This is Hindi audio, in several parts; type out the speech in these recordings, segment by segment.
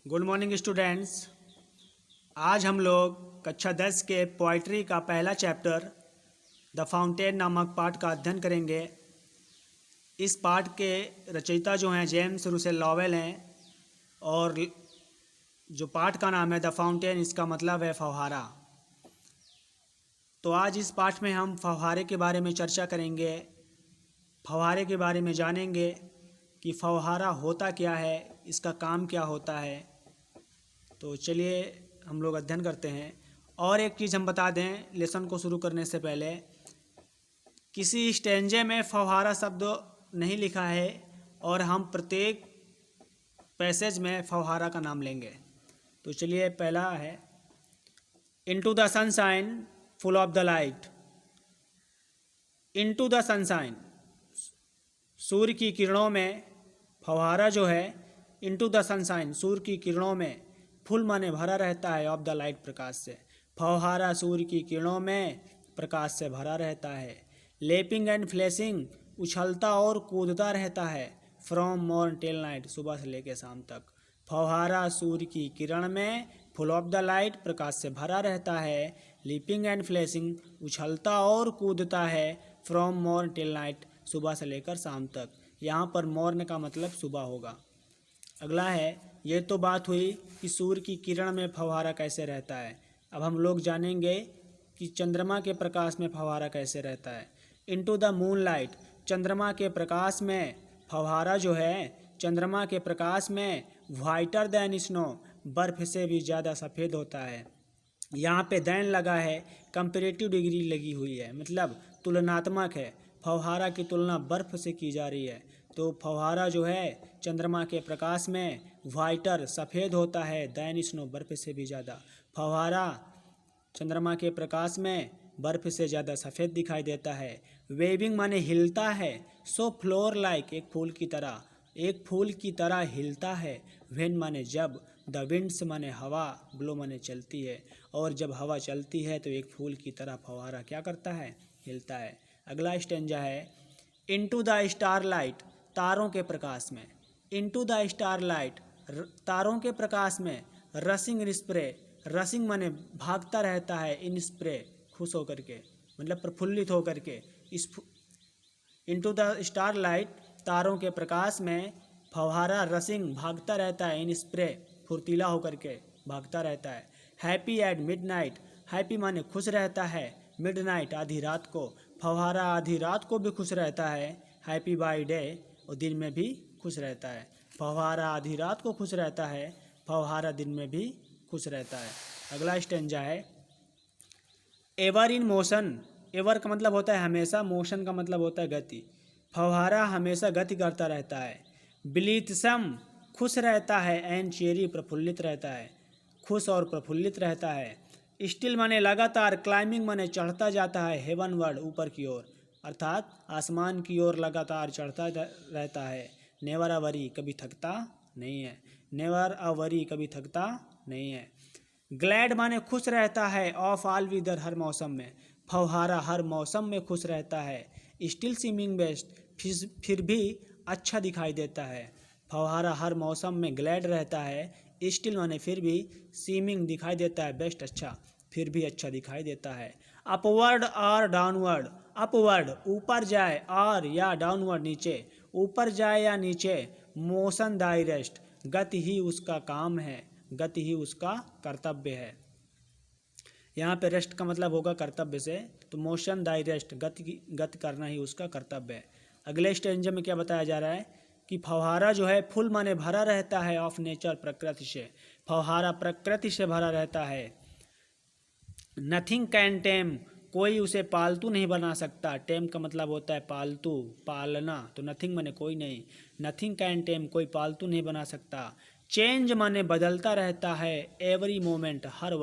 Good morning students. आज हम लोग कक्षा 10 के पोइट्री का पहला चैप्टर द फाउंटेन नामक पाठ का अध्ययन करेंगे। इस पाठ के रचयिता जो हैं जेम्स रूसेल लॉवेल हैं और जो पाठ का नाम है द फाउंटेन, इसका मतलब है फव्वारा। तो आज इस पाठ में हम फव्वारे के बारे में चर्चा करेंगे, फव्वारे के बारे में जानेंगे कि फव्वारा होता क्या है, इसका काम क्या होता है। तो चलिए हम लोग अध्ययन करते हैं। और एक चीज़ हम बता दें लेसन को शुरू करने से पहले, किसी स्टेंजे में फव्वारा शब्द नहीं लिखा है और हम प्रत्येक पैसेज में फव्वारा का नाम लेंगे। तो चलिए पहला है, into the sunshine full of the light. Into the sunshine, सूर्य की किरणों में फव्वारा जो है, इनटू द सनशाइन सूर्य की किरणों में, फुल माने भरा रहता है, ऑफ द लाइट प्रकाश से। फव्वारा सूर्य की किरणों में प्रकाश से भरा रहता है। लेपिंग एंड फ्लैशिंग, उछलता और कूदता रहता है। फ्रॉम मॉर्न टिल नाइट, सुबह से लेकर शाम तक। फव्वारा सूर्य की किरण में फुल ऑफ द लाइट प्रकाश से भरा रहता है। लीपिंग एंड फ्लैशिंग, उछलता और कूदता है। फ्रॉम मॉर्न टिल नाइट, सुबह से लेकर शाम तक। यहाँ पर मॉर्न का मतलब सुबह होगा। अगला है, ये तो बात हुई कि सूर्य की किरण में फव्वारा कैसे रहता है। अब हम लोग जानेंगे कि चंद्रमा के प्रकाश में फव्वारा कैसे रहता है। इनटू द मून लाइट, चंद्रमा के प्रकाश में फव्वारा जो है, चंद्रमा के प्रकाश में वाइटर दैन स्नो, बर्फ से भी ज़्यादा सफ़ेद होता है। यहाँ पे दैन लगा है, कंपेरेटिव डिग्री लगी हुई है, मतलब तुलनात्मक है। फव्वारा की तुलना बर्फ़ से की जा रही है। तो फव्वारा जो है चंद्रमा के प्रकाश में वाइटर सफ़ेद होता है, दैन स्नो बर्फ़ से भी ज़्यादा। फव्वारा चंद्रमा के प्रकाश में बर्फ़ से ज़्यादा सफ़ेद दिखाई देता है। वेविंग माने हिलता है। सो फ्लोर लाइक, एक फूल की तरह, एक फूल की तरह हिलता है। वेन माने जब, द विंड्स माने हवा, ब्लो माने चलती है। और जब हवा चलती है तो एक फूल की तरह फव्वारा क्या करता है, हिलता है। अगला स्टेंजा है, इनटू द स्टार लाइट, तारों के प्रकाश में। इनटू द स्टार लाइट, तारों के प्रकाश में। रसिंग स्प्रे, रसिंग माने भागता रहता है, इन स्प्रे खुश होकर के, मतलब प्रफुल्लित होकर के। इस इनटू द स्टार लाइट, तारों के प्रकाश में फव्वारा रसिंग भागता रहता है, इन स्प्रे फुर्तीला होकर के भागता रहता है। हैप्पी एट मिडनाइट, हैप्पी माने खुश रहता है, मिडनाइट आधी रात को। फव्वारा आधी रात को भी खुश रहता है, हैप्पी बाय डे, और दिन में भी खुश रहता है। फव्वारा आधी रात को खुश रहता है, फव्वारा दिन में भी खुश रहता है। अगला स्टेंजा है, एवर इन मोशन, एवर का मतलब होता है हमेशा, मोशन का मतलब होता है गति। फव्वारा हमेशा गति करता रहता है। ब्लीथसम, खुश रहता है, एंड चेरी प्रफुल्लित रहता है, खुश और प्रफुल्लित रहता है। स्टिल माने लगातार, क्लाइंबिंग माने चढ़ता जाता है, हेवनवर्ड ऊपर की ओर, अर्थात आसमान की ओर लगातार चढ़ता रहता है। नेवर अ वरी, कभी थकता नहीं है। नेवर अ वरी, कभी थकता नहीं है। ग्लैड माने खुश रहता है, ऑफ ऑल वेदर, हर मौसम में। फव्वारा हर मौसम में खुश रहता है। स्टिल सीमिंग बेस्ट, फिर भी अच्छा दिखाई देता है। फव्वारा हर मौसम में ग्लैड रहता है। स्टिल माने फिर भी, सीमिंग दिखाई देता है, बेस्ट अच्छा, फिर भी अच्छा दिखाई देता है। अपवर्ड और डाउनवर्ड, अपवर्ड ऊपर जाए, और या डाउनवर्ड नीचे, ऊपर जाए या नीचे। मोशन डायरेस्ट, गति ही उसका काम है, गति ही उसका कर्तव्य है। यहाँ पे रेस्ट का मतलब होगा कर्तव्य से, तो मोशन डायरेस्ट, गति करना ही उसका कर्तव्य है। अगले स्टेंज में क्या बताया जा रहा है कि फव्वारा जो है फुल माने भरा रहता है, ऑफ नेचर, प्रकृति से। फव्वारा प्रकृति से भरा रहता है। नथिंग कैन टेम, कोई उसे पालतू नहीं बना सकता। टेम का मतलब होता है पालतू, पालना, तो नथिंग माने कोई नहीं। नथिंग कैन टेम, कोई पालतू नहीं बना सकता। चेंज माने बदलता रहता है। एवरी मोमेंट, हर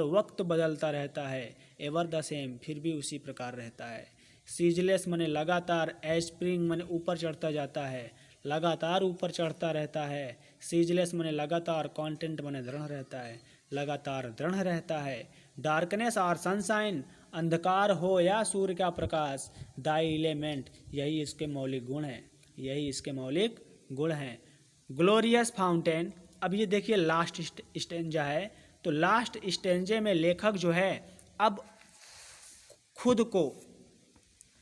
वक्त बदलता रहता है। एवर द सेम, फिर भी उसी प्रकार रहता है। सीजलेस माने लगातार। एस्प्रिंग माने ऊपर चढ़ता जाता है, लगातार ऊपर चढ़ता रहता है। सीजलेस माने लगातार। कॉन्टेंट माने दृढ़ रहता है, लगातार दृढ़ रहता है। डार्कनेस और सनशाइन, अंधकार हो या सूर्य का प्रकाश। द एलिमेंट, यही इसके मौलिक गुण हैं, यही इसके मौलिक गुण हैं। ग्लोरियस फाउंटेन, अब ये देखिए लास्ट स्टेंजा है, तो लास्ट स्टेंजे में लेखक जो है अब खुद को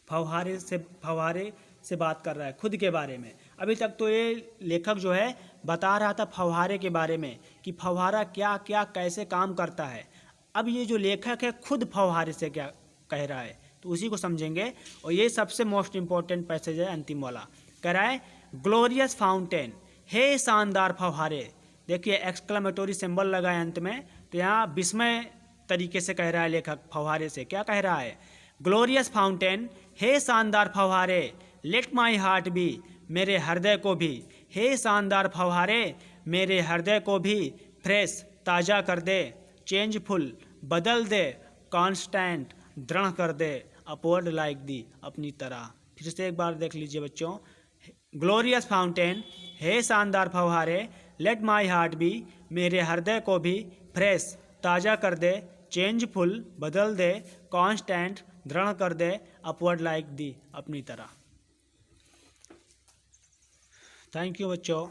फव्वारे से बात कर रहा है, खुद के बारे में। अभी तक तो ये लेखक जो है बता रहा था फव्वारे के बारे में कि फव्वारा क्या क्या कैसे काम करता है। अब ये जो लेखक है खुद फव्वारे से क्या कह रहा है, तो उसी को समझेंगे। और ये सबसे मोस्ट इम्पॉर्टेंट पैसेज है अंतिम वाला। कह रहा है ग्लोरियस फाउंटेन, हे शानदार फव्वारे। देखिए एक्सक्लेमेटोरी सिंबल लगा है अंत में, तो यहाँ विस्मय तरीके से कह रहा है लेखक फव्वारे से। क्या कह रहा है? ग्लोरियस फाउंटेन, हे शानदार फव्वारे, लेट माई हार्ट बी, मेरे हृदय को भी, हे शानदार फव्वारे, मेरे हृदय को भी फ्रेश, ताज़ा कर दे, चेंजफुल, बदल दे, कांस्टेंट, दृढ़ कर दे, अपवर्ड लाइक दी, अपनी तरह। फिर से एक बार देख लीजिए बच्चों। ग्लोरियस फाउंटेन, हे शानदार फव्वारे, लेट माई हार्ट बी, मेरे हृदय को भी फ्रेश, ताज़ा कर दे, चेंजफुल, बदल दे, कांस्टेंट, दृढ़ कर दे, अपवर्ड लाइक दी, अपनी तरह। थैंक यू बच्चों।